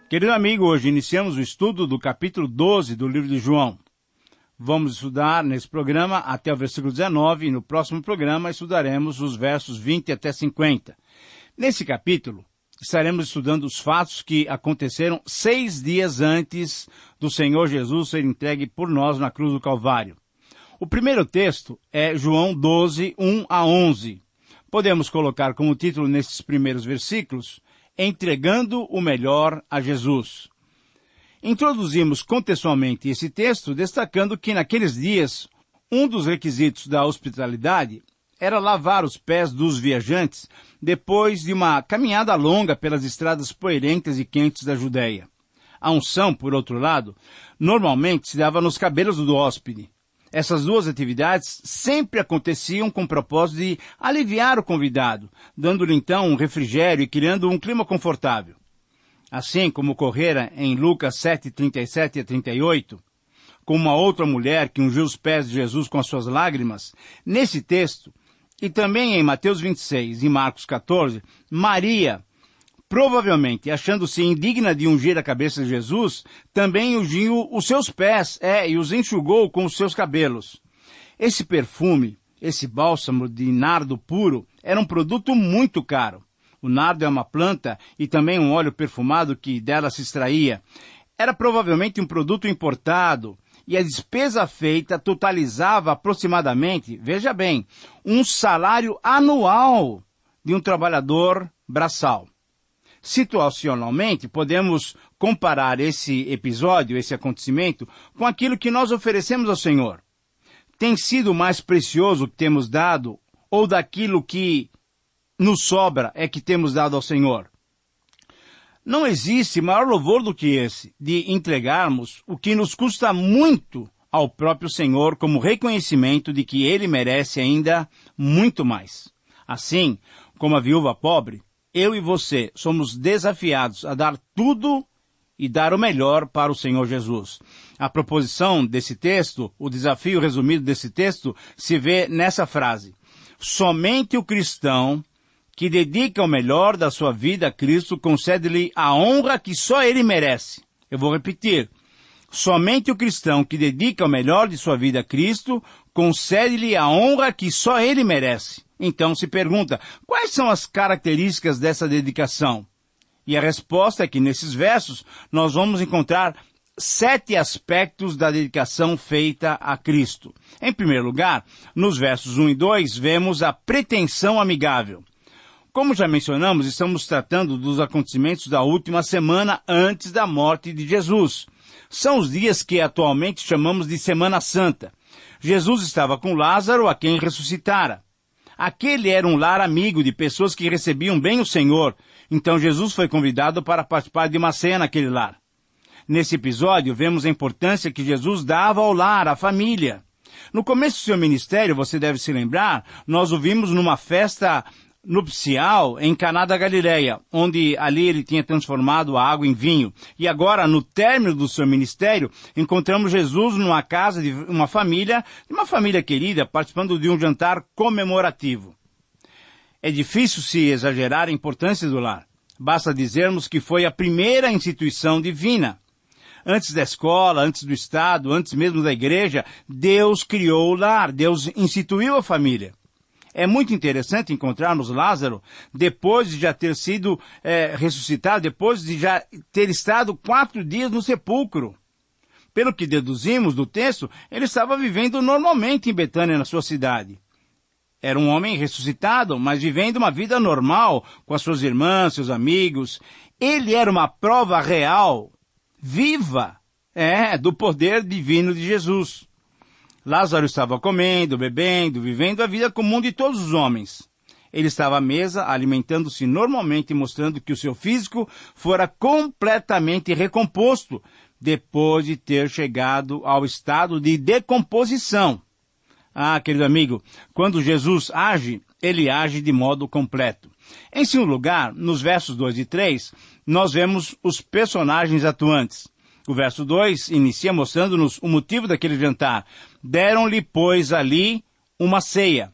Querido amigo, hoje iniciamos o estudo do capítulo 12 do livro de João. Vamos estudar nesse programa até o versículo 19 e no próximo programa estudaremos os versos 20 até 50. Nesse capítulo, estaremos estudando os fatos que aconteceram 6 dias antes do Senhor Jesus ser entregue por nós na cruz do Calvário. O primeiro texto é João 12, 1 a 11. Podemos colocar como título nesses primeiros versículos, Entregando o Melhor a Jesus. Introduzimos contextualmente esse texto, destacando que naqueles dias, um dos requisitos da hospitalidade era lavar os pés dos viajantes depois de uma caminhada longa pelas estradas poeirentas e quentes da Judéia. A unção, por outro lado, normalmente se dava nos cabelos do hóspede. Essas duas atividades sempre aconteciam com o propósito de aliviar o convidado, dando-lhe então um refrigério e criando um clima confortável. Assim como ocorrera em Lucas 7, 37 a 38, com uma outra mulher que ungiu os pés de Jesus com as suas lágrimas, nesse texto, e também em Mateus 26 e Marcos 14, Maria, provavelmente achando-se indigna de ungir a cabeça de Jesus, também ungiu os seus pés, e os enxugou com os seus cabelos. Esse perfume, esse bálsamo de nardo puro, era um produto muito caro. O nardo é uma planta e também um óleo perfumado que dela se extraía. Era provavelmente um produto importado e a despesa feita totalizava aproximadamente, veja bem, um salário anual de um trabalhador braçal. Situacionalmente, podemos comparar esse episódio, esse acontecimento, com aquilo que nós oferecemos ao Senhor. Tem sido mais precioso que temos dado, ou daquilo que nos sobra é que temos dado ao Senhor? Não existe maior louvor do que esse, de entregarmos o que nos custa muito ao próprio Senhor como reconhecimento de que Ele merece ainda muito mais. Assim, como a viúva pobre, eu e você somos desafiados a dar tudo e dar o melhor para o Senhor Jesus. A proposição desse texto, o desafio resumido desse texto, se vê nessa frase. Somente o cristão que dedica o melhor da sua vida a Cristo concede-lhe a honra que só ele merece. Eu vou repetir. Somente o cristão que dedica o melhor de sua vida a Cristo concede-lhe a honra que só ele merece. Então se pergunta, quais são as características dessa dedicação? E a resposta é que nesses versos nós vamos encontrar 7 aspectos da dedicação feita a Cristo. Em primeiro lugar, nos versos 1 e 2, vemos a pretensão amigável. Como já mencionamos, estamos tratando dos acontecimentos da última semana antes da morte de Jesus. São os dias que atualmente chamamos de Semana Santa. Jesus estava com Lázaro, a quem ressuscitara. Aquele era um lar amigo de pessoas que recebiam bem o Senhor. Então Jesus foi convidado para participar de uma ceia naquele lar. Nesse episódio, vemos a importância que Jesus dava ao lar, à família. No começo do seu ministério, você deve se lembrar, nós o vimos numa festa nupcial em Caná da Galileia, onde ali ele tinha transformado a água em vinho. E agora, no término do seu ministério, encontramos Jesus numa casa de uma família querida, participando de um jantar comemorativo. É difícil se exagerar a importância do lar. Basta dizermos que foi a primeira instituição divina. Antes da escola, antes do Estado, antes mesmo da igreja, Deus criou o lar, Deus instituiu a família. É muito interessante encontrarmos Lázaro depois de já ter sido ressuscitado, depois de já ter estado 4 dias no sepulcro. Pelo que deduzimos do texto, ele estava vivendo normalmente em Betânia, na sua cidade. Era um homem ressuscitado, mas vivendo uma vida normal com as suas irmãs, seus amigos. Ele era uma prova real, viva, do poder divino de Jesus. Lázaro estava comendo, bebendo, vivendo a vida comum de todos os homens. Ele estava à mesa, alimentando-se normalmente, mostrando que o seu físico fora completamente recomposto, depois de ter chegado ao estado de decomposição. Ah, querido amigo, quando Jesus age, ele age de modo completo. Em segundo lugar, nos versos 2 e 3, nós vemos os personagens atuantes. O verso 2 inicia mostrando-nos o motivo daquele jantar. Deram-lhe, pois, ali uma ceia.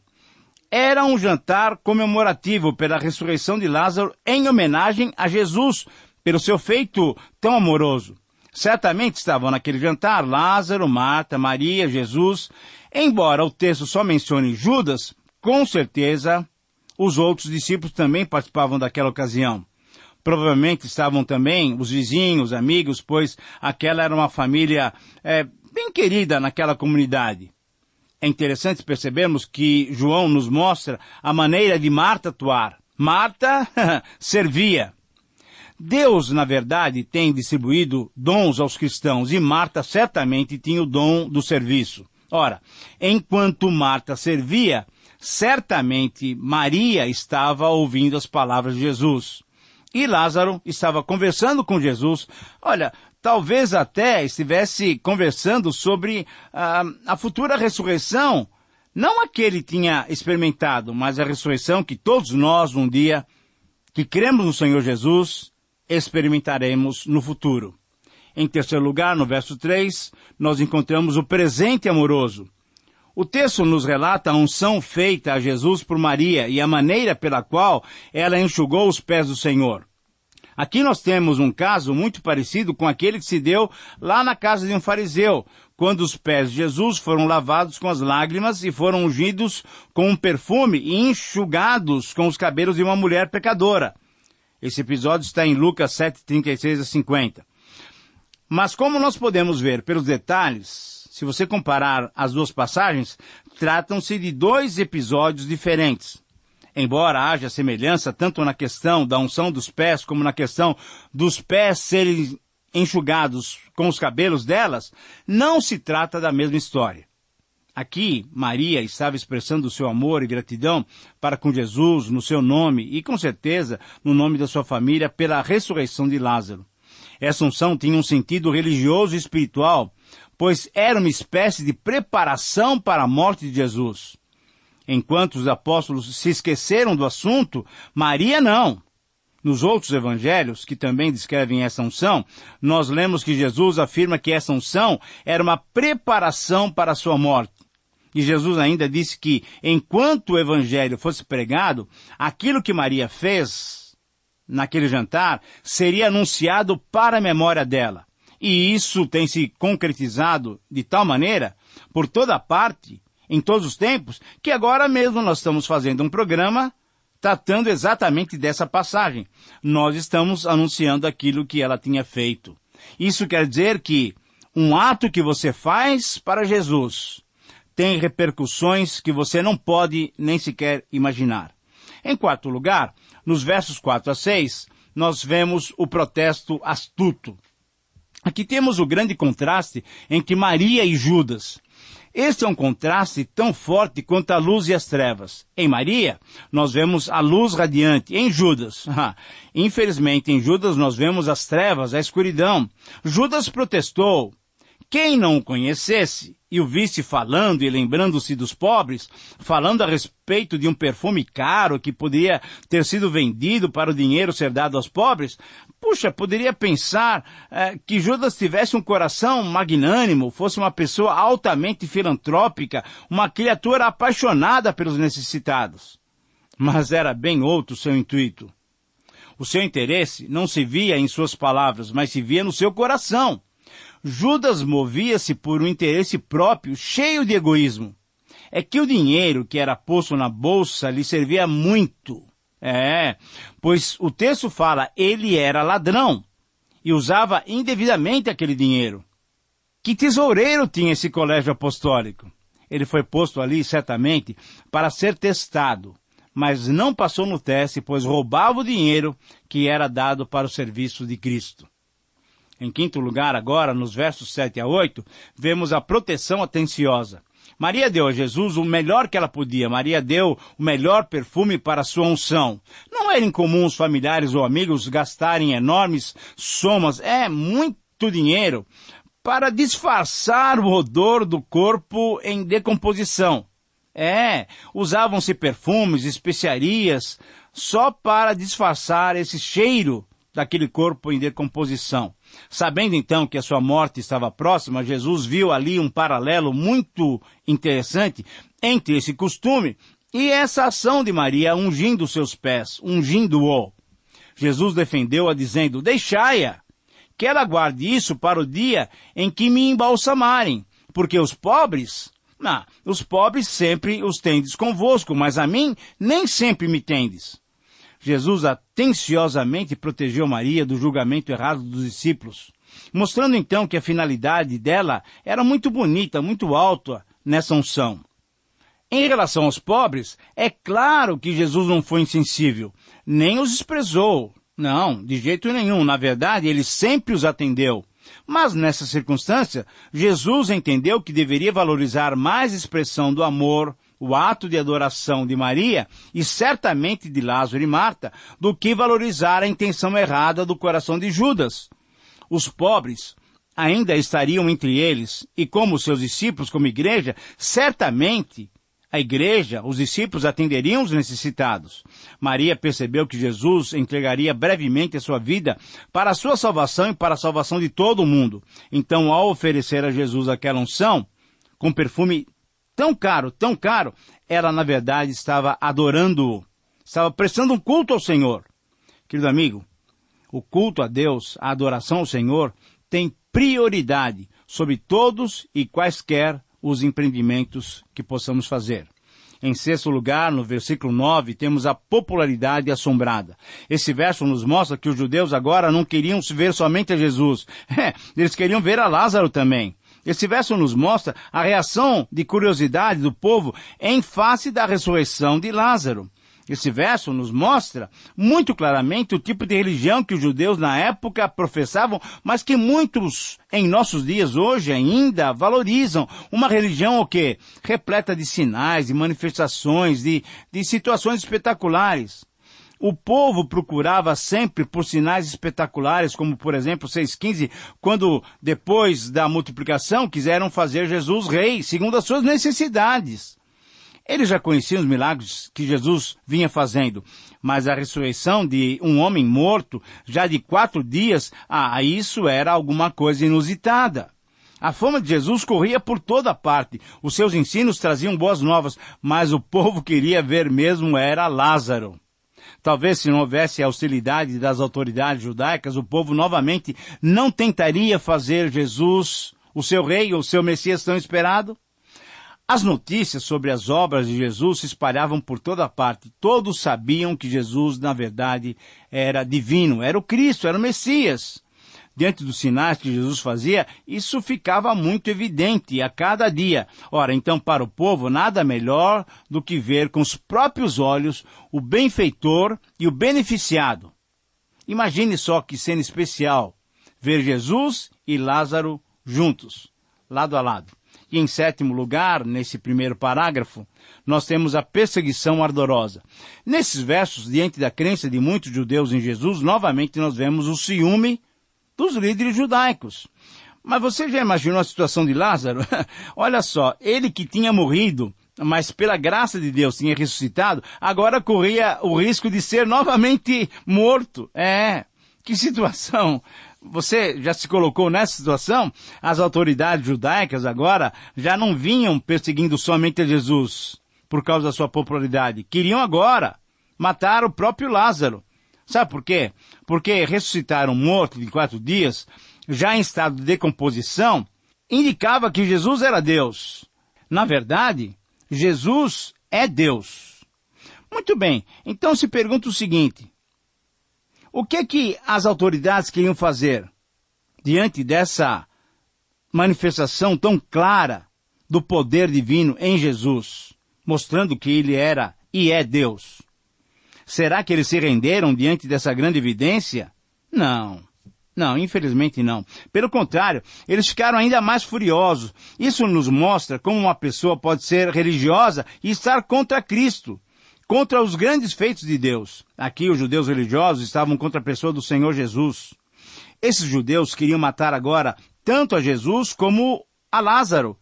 Era um jantar comemorativo pela ressurreição de Lázaro em homenagem a Jesus, pelo seu feito tão amoroso. Certamente estavam naquele jantar Lázaro, Marta, Maria, Jesus. Embora o texto só mencione Judas, com certeza os outros discípulos também participavam daquela ocasião. Provavelmente estavam também os vizinhos, amigos, pois aquela era uma família bem querida naquela comunidade. É interessante percebermos que João nos mostra a maneira de Marta atuar. Marta servia. Deus, na verdade, tem distribuído dons aos cristãos e Marta certamente tinha o dom do serviço. Ora, enquanto Marta servia, certamente Maria estava ouvindo as palavras de Jesus. E Lázaro estava conversando com Jesus. Olha, talvez até estivesse conversando sobre a futura ressurreição. Não a que ele tinha experimentado, mas a ressurreição que todos nós, um dia, que cremos no Senhor Jesus, experimentaremos no futuro. Em terceiro lugar, no verso 3, nós encontramos o presente amoroso. O texto nos relata a unção feita a Jesus por Maria e a maneira pela qual ela enxugou os pés do Senhor. Aqui nós temos um caso muito parecido com aquele que se deu lá na casa de um fariseu, quando os pés de Jesus foram lavados com as lágrimas e foram ungidos com um perfume e enxugados com os cabelos de uma mulher pecadora. Esse episódio está em Lucas 7:36-50. Mas como nós podemos ver pelos detalhes, se você comparar as duas passagens, tratam-se de dois episódios diferentes. Embora haja semelhança tanto na questão da unção dos pés como na questão dos pés serem enxugados com os cabelos delas, não se trata da mesma história. Aqui, Maria estava expressando o seu amor e gratidão para com Jesus, no seu nome e, com certeza, no nome da sua família, pela ressurreição de Lázaro. Essa unção tinha um sentido religioso e espiritual, pois era uma espécie de preparação para a morte de Jesus. Enquanto os apóstolos se esqueceram do assunto, Maria não. Nos outros evangelhos, que também descrevem essa unção, nós lemos que Jesus afirma que essa unção era uma preparação para a sua morte. E Jesus ainda disse que, enquanto o evangelho fosse pregado, aquilo que Maria fez naquele jantar seria anunciado para a memória dela. E isso tem se concretizado de tal maneira, por toda parte, em todos os tempos, que agora mesmo nós estamos fazendo um programa tratando exatamente dessa passagem. Nós estamos anunciando aquilo que ela tinha feito. Isso quer dizer que um ato que você faz para Jesus tem repercussões que você não pode nem sequer imaginar. Em quarto lugar, nos versos 4-6, nós vemos o protesto astuto. Aqui temos o grande contraste entre Maria e Judas. Este é um contraste tão forte quanto a luz e as trevas. Em Maria, nós vemos a luz radiante. Em Judas, infelizmente, em Judas nós vemos as trevas, a escuridão. Judas protestou. Quem não o conhecesse e o visse falando e lembrando-se dos pobres, falando a respeito de um perfume caro que poderia ter sido vendido para o dinheiro ser dado aos pobres, poderia pensar que Judas tivesse um coração magnânimo, fosse uma pessoa altamente filantrópica, uma criatura apaixonada pelos necessitados. Mas era bem outro o seu intuito. O seu interesse não se via em suas palavras, mas se via no seu coração. Judas movia-se por um interesse próprio, cheio de egoísmo. É que o dinheiro que era posto na bolsa lhe servia muito. Pois o texto fala, ele era ladrão e usava indevidamente aquele dinheiro. Que tesoureiro tinha esse colégio apostólico? Ele foi posto ali, certamente, para ser testado, mas não passou no teste, pois roubava o dinheiro que era dado para o serviço de Cristo. Em quinto lugar, agora, nos versos 7-8, vemos a proteção atenciosa. Maria deu a Jesus o melhor que ela podia. Maria deu o melhor perfume para a sua unção. Não era incomum os familiares ou amigos gastarem enormes somas, muito dinheiro, para disfarçar o odor do corpo em decomposição. Usavam-se perfumes, especiarias, só para disfarçar esse cheiro daquele corpo em decomposição. Sabendo então que a sua morte estava próxima, Jesus viu ali um paralelo muito interessante entre esse costume e essa ação de Maria ungindo seus pés, ungindo-o. Jesus defendeu-a dizendo, deixai-a, que ela guarde isso para o dia em que me embalsamarem, porque os pobres sempre os tendes convosco, mas a mim nem sempre me tendes. Jesus atenciosamente protegeu Maria do julgamento errado dos discípulos, mostrando então que a finalidade dela era muito bonita, muito alta nessa unção. Em relação aos pobres, é claro que Jesus não foi insensível, nem os desprezou. Não, de jeito nenhum. Na verdade, ele sempre os atendeu. Mas nessa circunstância, Jesus entendeu que deveria valorizar mais a expressão do amor, o ato de adoração de Maria e certamente de Lázaro e Marta, do que valorizar a intenção errada do coração de Judas. Os pobres ainda estariam entre eles e como seus discípulos, como igreja, certamente a igreja, os discípulos atenderiam os necessitados. Maria percebeu que Jesus entregaria brevemente a sua vida para a sua salvação e para a salvação de todo o mundo. Então, ao oferecer a Jesus aquela unção, com perfume tão caro, ela na verdade estava adorando-o, estava prestando um culto ao Senhor. Querido amigo, o culto a Deus, a adoração ao Senhor, tem prioridade sobre todos e quaisquer os empreendimentos que possamos fazer. Em sexto lugar, no versículo 9, temos a popularidade assombrada. Esse verso nos mostra que os judeus agora não queriam ver somente a Jesus. Eles queriam ver a Lázaro também. Esse verso nos mostra a reação de curiosidade do povo em face da ressurreição de Lázaro. Esse verso nos mostra muito claramente o tipo de religião que os judeus na época professavam, mas que muitos em nossos dias hoje ainda valorizam. Uma religião o quê? Repleta de sinais, de manifestações, de situações espetaculares. O povo procurava sempre por sinais espetaculares, como por exemplo 6,15, quando depois da multiplicação quiseram fazer Jesus rei, segundo as suas necessidades. Eles já conheciam os milagres que Jesus vinha fazendo, mas a ressurreição de um homem morto, já de 4 dias, isso era alguma coisa inusitada. A fama de Jesus corria por toda parte, os seus ensinos traziam boas novas, mas o povo queria ver mesmo era Lázaro. Talvez se não houvesse a hostilidade das autoridades judaicas, o povo novamente não tentaria fazer Jesus o seu rei, o seu Messias tão esperado. As notícias sobre as obras de Jesus se espalhavam por toda parte. Todos sabiam que Jesus, na verdade, era divino, era o Cristo, era o Messias. Diante dos sinais que Jesus fazia, isso ficava muito evidente a cada dia. Ora, então, para o povo, nada melhor do que ver com os próprios olhos o benfeitor e o beneficiado. Imagine só que cena especial, ver Jesus e Lázaro juntos, lado a lado. E em sétimo lugar, nesse primeiro parágrafo, nós temos a perseguição ardorosa. Nesses versos, diante da crença de muitos judeus em Jesus, novamente nós vemos o ciúme dos líderes judaicos. Mas você já imaginou a situação de Lázaro? Olha só, ele que tinha morrido, mas pela graça de Deus tinha ressuscitado, agora corria o risco de ser novamente morto. Que situação! Você já se colocou nessa situação? As autoridades judaicas agora já não vinham perseguindo somente a Jesus por causa da sua popularidade. Queriam agora matar o próprio Lázaro. Sabe por quê? Porque ressuscitar um morto de 4 dias, já em estado de decomposição, indicava que Jesus era Deus. Na verdade, Jesus é Deus. Muito bem, então se pergunta o seguinte: o que as autoridades queriam fazer diante dessa manifestação tão clara do poder divino em Jesus, mostrando que ele era e é Deus? Será que eles se renderam diante dessa grande evidência? Não, infelizmente não. Pelo contrário, eles ficaram ainda mais furiosos. Isso nos mostra como uma pessoa pode ser religiosa e estar contra Cristo, contra os grandes feitos de Deus. Aqui os judeus religiosos estavam contra a pessoa do Senhor Jesus. Esses judeus queriam matar agora tanto a Jesus como a Lázaro.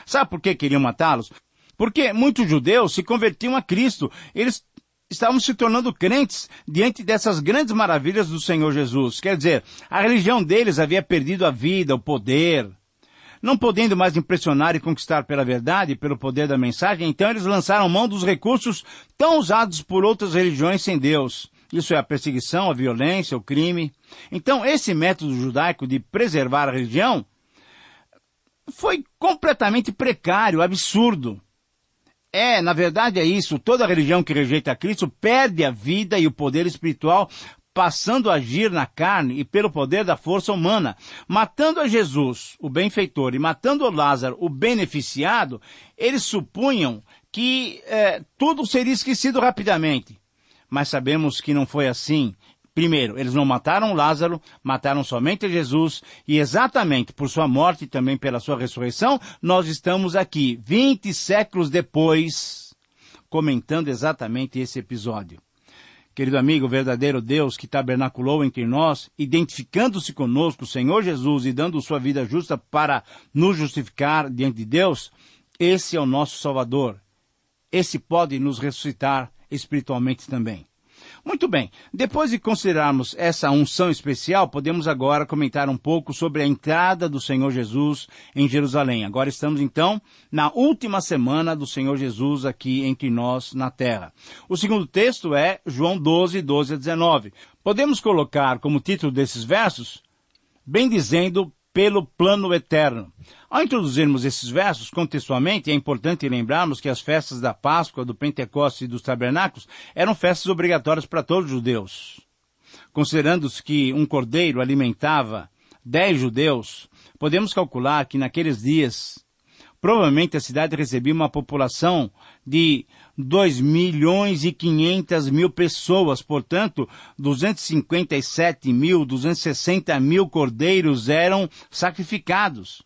Sabe por que queriam matá-los? Porque muitos judeus se convertiam a Cristo. Eles estavam se tornando crentes diante dessas grandes maravilhas do Senhor Jesus. Quer dizer, a religião deles havia perdido a vida, o poder. Não podendo mais impressionar e conquistar pela verdade, pelo poder da mensagem, então eles lançaram mão dos recursos tão usados por outras religiões sem Deus. Isso é a perseguição, a violência, o crime. Então, esse método judaico de preservar a religião foi completamente precário, absurdo. Na verdade é isso, toda religião que rejeita Cristo perde a vida e o poder espiritual, passando a agir na carne e pelo poder da força humana. Matando a Jesus, o benfeitor, e matando a Lázaro, o beneficiado, eles supunham que tudo seria esquecido rapidamente. Mas sabemos que não foi assim. Primeiro, eles não mataram Lázaro, mataram somente Jesus, e exatamente por sua morte e também pela sua ressurreição, nós estamos aqui, 20 séculos depois, comentando exatamente esse episódio. Querido amigo, o verdadeiro Deus que tabernaculou entre nós, identificando-se conosco, o Senhor Jesus, e dando sua vida justa para nos justificar diante de Deus, esse é o nosso Salvador. Esse pode nos ressuscitar espiritualmente também. Muito bem, depois de considerarmos essa unção especial, podemos agora comentar um pouco sobre a entrada do Senhor Jesus em Jerusalém. Agora estamos então na última semana do Senhor Jesus aqui entre nós na terra. O segundo texto é João 12, 12 a 19. Podemos colocar como título desses versos, bendizendo pelo plano eterno. Ao introduzirmos esses versos contextualmente, é importante lembrarmos que as festas da Páscoa, do Pentecostes e dos Tabernáculos eram festas obrigatórias para todos os judeus. Considerando-se que um cordeiro alimentava 10 judeus, podemos calcular que naqueles dias, provavelmente a cidade recebia uma população de 2.500.000 pessoas, portanto, 260.000 cordeiros eram sacrificados.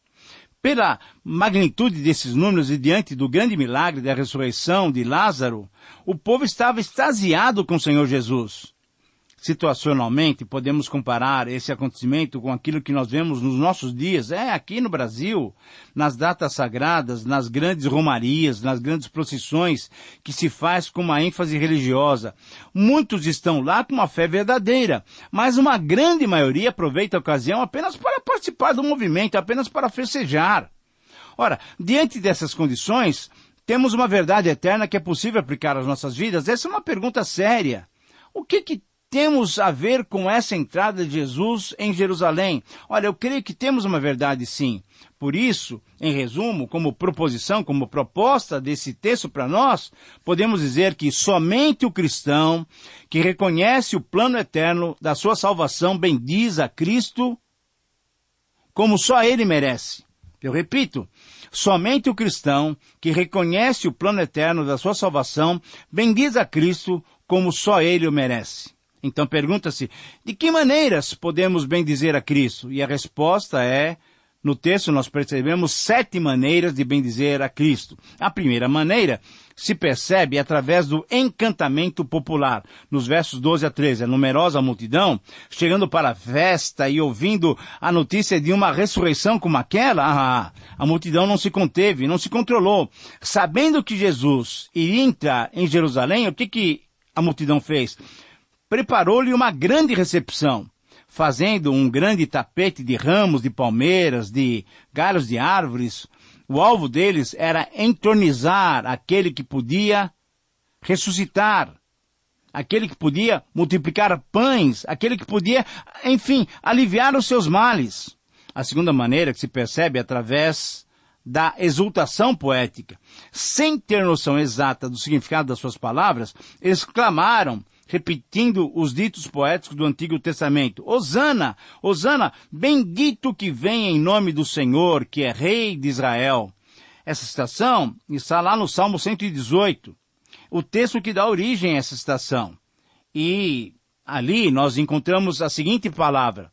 Pela magnitude desses números e diante do grande milagre da ressurreição de Lázaro, o povo estava extasiado com o Senhor Jesus. Situacionalmente, podemos comparar esse acontecimento com aquilo que nós vemos nos nossos dias, aqui no Brasil, nas datas sagradas, nas grandes romarias, nas grandes procissões que se faz com uma ênfase religiosa. Muitos estão lá com uma fé verdadeira, mas uma grande maioria aproveita a ocasião apenas para participar do movimento, apenas para festejar. Ora, diante dessas condições, temos uma verdade eterna que é possível aplicar às nossas vidas? Essa é uma pergunta séria. O que temos a ver com essa entrada de Jesus em Jerusalém? Olha, eu creio que temos uma verdade sim. Por isso, em resumo, como proposição, como proposta desse texto para nós, podemos dizer que somente o cristão que reconhece o plano eterno da sua salvação bendiz a Cristo como só ele merece. Eu repito, somente o cristão que reconhece o plano eterno da sua salvação bendiz a Cristo como só ele o merece. Então pergunta-se, de que maneiras podemos bendizer a Cristo? E a resposta é, no texto nós percebemos 7 maneiras de bendizer a Cristo. A primeira maneira se percebe através do encantamento popular. Nos versos 12 a 13, a numerosa multidão, chegando para a festa e ouvindo a notícia de uma ressurreição como aquela, a multidão não se conteve, não se controlou. Sabendo que Jesus iria entrar em Jerusalém, o que a multidão fez? Preparou-lhe uma grande recepção, fazendo um grande tapete de ramos de palmeiras, de galhos de árvores. O alvo deles era entronizar aquele que podia ressuscitar, aquele que podia multiplicar pães, aquele que podia, enfim, aliviar os seus males. A segunda maneira que se percebe é através da exultação poética. Sem ter noção exata do significado das suas palavras, eles clamaram, repetindo os ditos poéticos do Antigo Testamento. Hosana, Hosana, bendito que vem em nome do Senhor, que é Rei de Israel. Essa citação está lá no Salmo 118, o texto que dá origem a essa citação. E ali nós encontramos a seguinte palavra: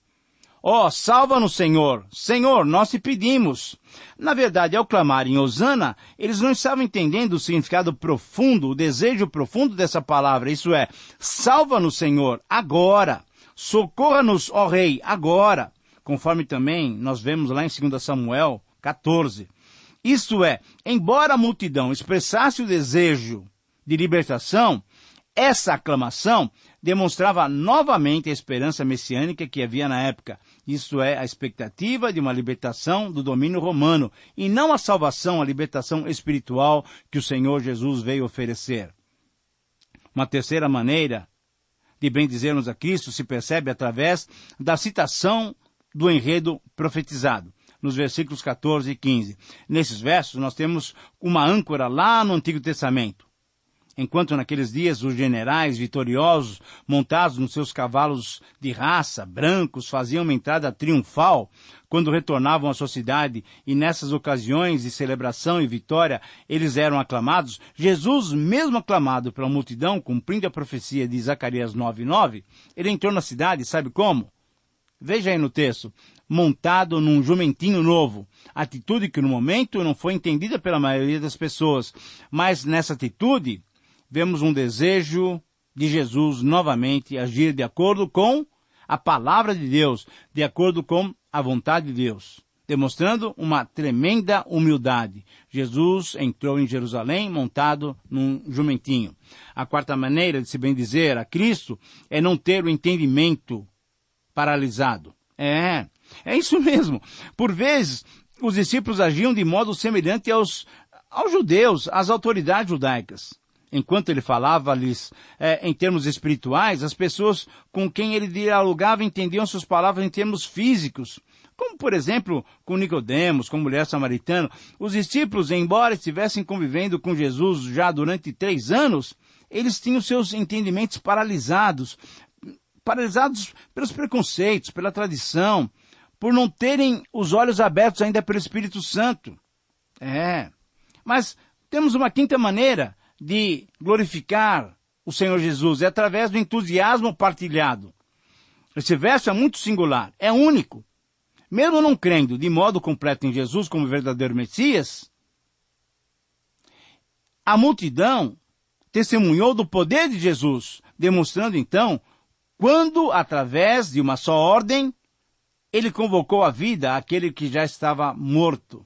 salva-nos, Senhor! Senhor, nós te pedimos. Na verdade, ao clamarem Hosana, eles não estavam entendendo o significado profundo, o desejo profundo dessa palavra. Isso é, salva-nos, Senhor, agora. Socorra-nos, ó Rei, agora. Conforme também nós vemos lá em 2 Samuel 14. Isto é, embora a multidão expressasse o desejo de libertação, essa aclamação demonstrava novamente a esperança messiânica que havia na época. Isto é, a expectativa de uma libertação do domínio romano, e não a salvação, a libertação espiritual que o Senhor Jesus veio oferecer. Uma terceira maneira de bendizermos a Cristo se percebe através da citação do enredo profetizado, nos versículos 14 e 15. Nesses versos nós temos uma âncora lá no Antigo Testamento. Enquanto naqueles dias os generais vitoriosos, montados nos seus cavalos de raça, brancos, faziam uma entrada triunfal quando retornavam à sua cidade, e nessas ocasiões de celebração e vitória eles eram aclamados, Jesus, mesmo aclamado pela multidão, cumprindo a profecia de Zacarias 9:9, ele entrou na cidade, sabe como? Veja aí no texto, montado num jumentinho novo, atitude que no momento não foi entendida pela maioria das pessoas, mas nessa atitude vemos um desejo de Jesus novamente agir de acordo com a palavra de Deus, de acordo com a vontade de Deus, demonstrando uma tremenda humildade. Jesus entrou em Jerusalém montado num jumentinho. A quarta maneira de se bendizer a Cristo é não ter o entendimento paralisado. É isso mesmo. Por vezes, os discípulos agiam de modo semelhante aos judeus, às autoridades judaicas. Enquanto ele falava-lhes em termos espirituais, as pessoas com quem ele dialogava entendiam suas palavras em termos físicos, como, por exemplo, com Nicodemos, com a mulher samaritana. Os discípulos, embora estivessem convivendo com Jesus já durante 3 anos, eles tinham seus entendimentos paralisados pelos preconceitos, pela tradição, por não terem os olhos abertos ainda pelo Espírito Santo. Mas temos uma quinta maneira de glorificar o Senhor Jesus, é através do entusiasmo partilhado. Esse verso é muito singular, é único. Mesmo não crendo de modo completo em Jesus como verdadeiro Messias, a multidão testemunhou do poder de Jesus, demonstrando então quando, através de uma só ordem, ele convocou à vida aquele que já estava morto.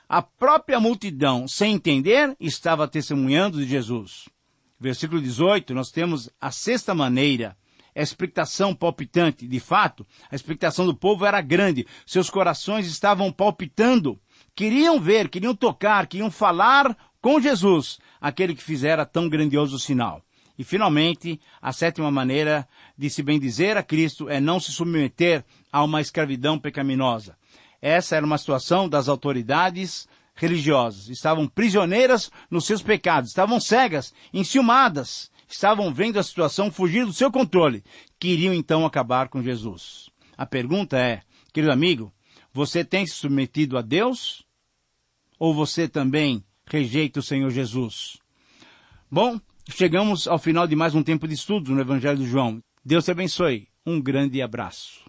A própria multidão, sem entender, estava testemunhando de Jesus. Versículo 18, nós temos a sexta maneira, a expectação palpitante. De fato, a expectação do povo era grande. Seus corações estavam palpitando. Queriam ver, queriam tocar, queriam falar com Jesus, aquele que fizera tão grandioso sinal. E, finalmente, a sétima maneira de se bendizer a Cristo é não se submeter a uma escravidão pecaminosa. Essa era uma situação das autoridades religiosas. Estavam prisioneiras nos seus pecados, estavam cegas, enciumadas, estavam vendo a situação fugir do seu controle. Queriam então acabar com Jesus. A pergunta é, querido amigo, você tem se submetido a Deus? Ou você também rejeita o Senhor Jesus? Bom, chegamos ao final de mais um tempo de estudos no Evangelho de João. Deus te abençoe. Um grande abraço.